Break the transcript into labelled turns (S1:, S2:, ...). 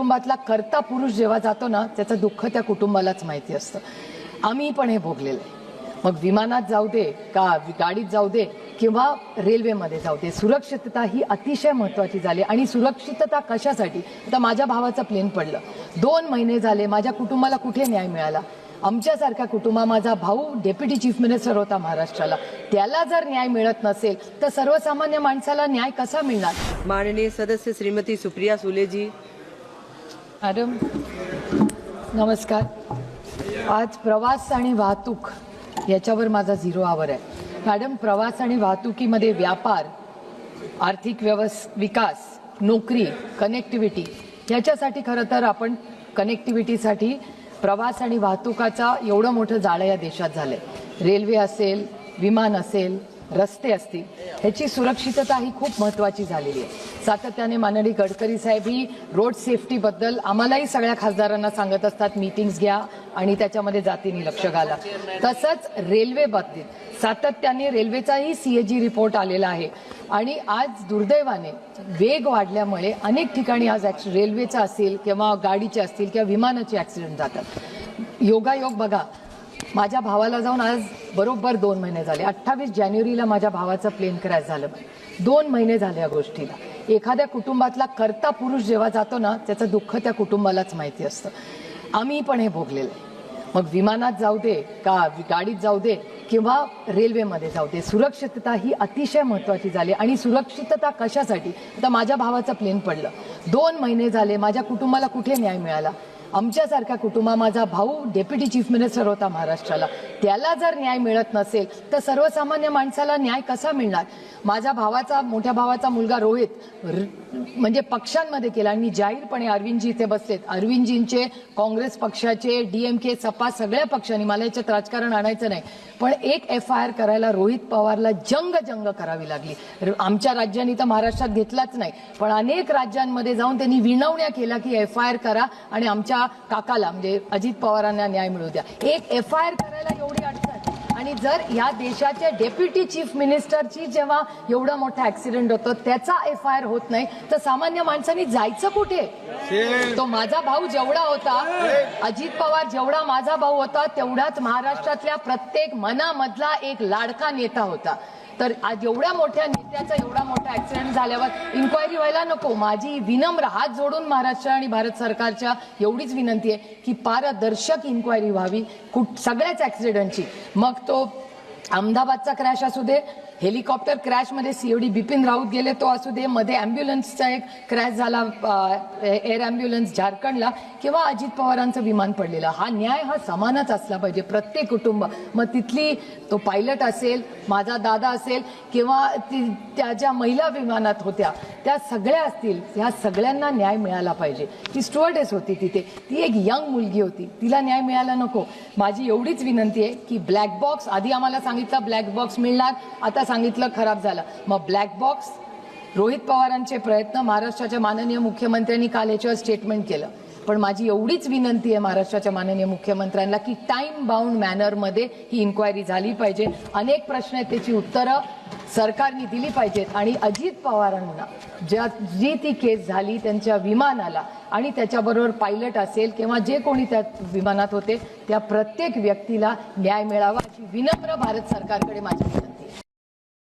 S1: कुटुंबातला कर्ता पुरुष जेव्हा जातो ना त्याचं दुःख त्या कुटुंबालाच माहिती असतं. आम्ही पण हे भोगलेलं आहे. मग विमानात जाऊ दे का गाडीत जाऊ दे किंवा रेल्वेमध्ये जाऊ दे, सुरक्षितता ही अतिशय महत्त्वाची झाली. आणि सुरक्षितता कशासाठी? आता माझ्या भावाचं प्लेन पडलं, 2 महिने झाले, माझ्या कुटुंबाला कुठे न्याय मिळाला? आमच्यासारख्या कुटुंबा, माझा भाऊ डेप्युटी चीफ मिनिस्टर होता महाराष्ट्राला, त्याला जर न्याय मिळत नसेल तर सर्वसामान्य माणसाला न्याय कसा मिळणार?
S2: माननीय सदस्य श्रीमती सुप्रिया सुले जी.
S1: मॅडम नमस्कार. आज प्रवास आणि वाहतूक याच्यावर माझा 0 आवर आहे. मॅडम, प्रवास आणि वाहतुकीमध्ये व्यापार, आर्थिक विकास, नोकरी, कनेक्टिव्हिटी याच्यासाठी खरं तर आपण कनेक्टिव्हिटीसाठी प्रवास आणि वाहतुकाचा एवढं मोठं जाळं या देशात झालंय. रेल्वे असेल, विमान असेल, रस्ते असतील, ह्याची सुरक्षितता ही खूप महत्त्वाची झालेली आहे. सातत्याने माननीय गडकरी साहेब ही रोड सेफ्टीबद्दल आम्हालाही सगळ्या खासदारांना सांगत असतात, मीटिंग्स घ्या आणि त्याच्यामध्ये जातीने लक्ष घाला. तसंच रेल्वे बाबतीत सातत्याने रेल्वेचाही CAG रिपोर्ट आलेला आहे. आणि आज दुर्दैवाने वेग वाढल्यामुळे अनेक ठिकाणी आज रेल्वेचा असेल किंवा गाडीचे असतील किंवा विमानाचे ॲक्सिडेंट जातात. योगायोग बघा, माझ्या भावाला जाऊन आज बरोबर 2 महिने झाले. 28 जानेवारीला माझ्या भावाचं प्लेन क्रॅश झालं. 2 महिने झाले या गोष्टीला. एखाद्या कुटुंबातला कर्ता पुरुष जेव्हा जातो ना त्याचं दुःख त्या कुटुंबालाच माहिती असतं. आम्ही पण हे भोगलेलं आहे. मग विमानात जाऊ दे का गाडीत जाऊ दे किंवा रेल्वेमध्ये जाऊ दे, सुरक्षितता ही अतिशय महत्त्वाची झाली. आणि सुरक्षितता कशासाठी? आता माझ्या भावाचं प्लेन पडलं, 2 महिने झाले, माझ्या कुटुंबाला कुठे न्याय मिळाला? आमच्यासारख्या कुटुंबा, माझा भाऊ डेप्युटी चीफ मिनिस्टर होता महाराष्ट्राला, त्याला जर न्याय मिळत नसेल तर सर्वसामान्य माणसाला न्याय कसा मिळणार? माझ्या भावाचा, मोठ्या भावाचा मुलगा रोहित म्हणजे पक्षांमध्ये केला. आणि जाहीरपणे अरविंदजी इथे बसलेत, अरविंदजींचे, काँग्रेस पक्षाचे, DMK, सपा सगळ्या पक्षांनी, मला याच्यात राजकारण आणायचं नाही, पण एक FIR करायला रोहित पवारला जंग करावी लागली. आमच्या राज्यांनी तर महाराष्ट्रात घेतलाच नाही, पण अनेक राज्यांमध्ये जाऊन त्यांनी विनवण्या केल्या की FIR करा आणि आमच्या काकाला म्हणजे अजित पवारांना न्याय मिळू द्या. एक FIR करायला एवढी अडचण. आणि जर या देशाच्या डेप्युटी चीफ मिनिस्टरची जेव्हा एवढा मोठा ऍक्सिडेंट होतो त्याचा FIR होत नाही तर सामान्य माणसांनी जायचं कुठे? तो माझा भाऊ जेवढा होता, अजित पवार जेवढा माझा भाऊ होता, तेवढाच महाराष्ट्रातल्या प्रत्येक मनामधला एक लाडका नेता होता. तर आज एवढ्या मोठ्या नेत्याचा एवढा मोठा ऍक्सिडेंट झाल्यावर इन्क्वायरी व्हायला नको? माझी विनम्र हात जोडून महाराष्ट्र आणि भारत सरकारच्या एवढीच विनंती आहे की पारदर्शक इन्क्वायरी व्हावी सगळ्याच ऍक्सिडेंटची. मग तो अहमदाबादचा क्रॅश असू दे, हेलिकॉप्टर क्रॅशमध्ये COD बिपिन राऊत गेले तो असू दे, मध्ये ॲम्ब्युलन्सचा एक क्रॅश झाला, एअर ॲम्ब्युलन्स झारखंडला, किंवा अजित पवारांचं विमान पडलेलं, हा न्याय हा समानच असला पाहिजे प्रत्येक कुटुंब. मग तिथली तो पायलट असेल, माझा दादा असेल किंवा त्या ज्या महिला विमानात होत्या त्या सगळ्या असतील, ह्या सगळ्यांना न्याय मिळाला पाहिजे. ती स्टुअर्डेस होती तिथे, ती एक यंग मुलगी होती, तिला न्याय मिळाला नको? माझी एवढीच विनंती आहे की ब्लॅक बॉक्स, आधी आम्हाला सांगितलं ब्लॅक बॉक्स मिळणार, आता सांगितलं खराब झाला. मग ब्लॅक बॉक्स, रोहित पवारांचे प्रयत्न, महाराष्ट्राच्या माननीय मुख्यमंत्र्यांनी काल याच्यावर स्टेटमेंट केलं. पण माझी एवढीच विनंती आहे महाराष्ट्राच्या माननीय मुख्यमंत्र्यांना की टाइम बाउंड मॅनरमध्ये ही इन्क्वायरी झाली पाहिजे. अनेक प्रश्न आहेत, त्याची उत्तरं सरकारने दिली पाहिजेत. आणि अजित पवारांना जी ती केस झाली त्यांच्या विमानाला आणि त्याच्याबरोबर पायलट असेल किंवा जे कोणी त्या विमानात होते त्या प्रत्येक व्यक्तीला न्याय मिळावा अशी विनम्र भारत सरकारकडे माझी विनंती.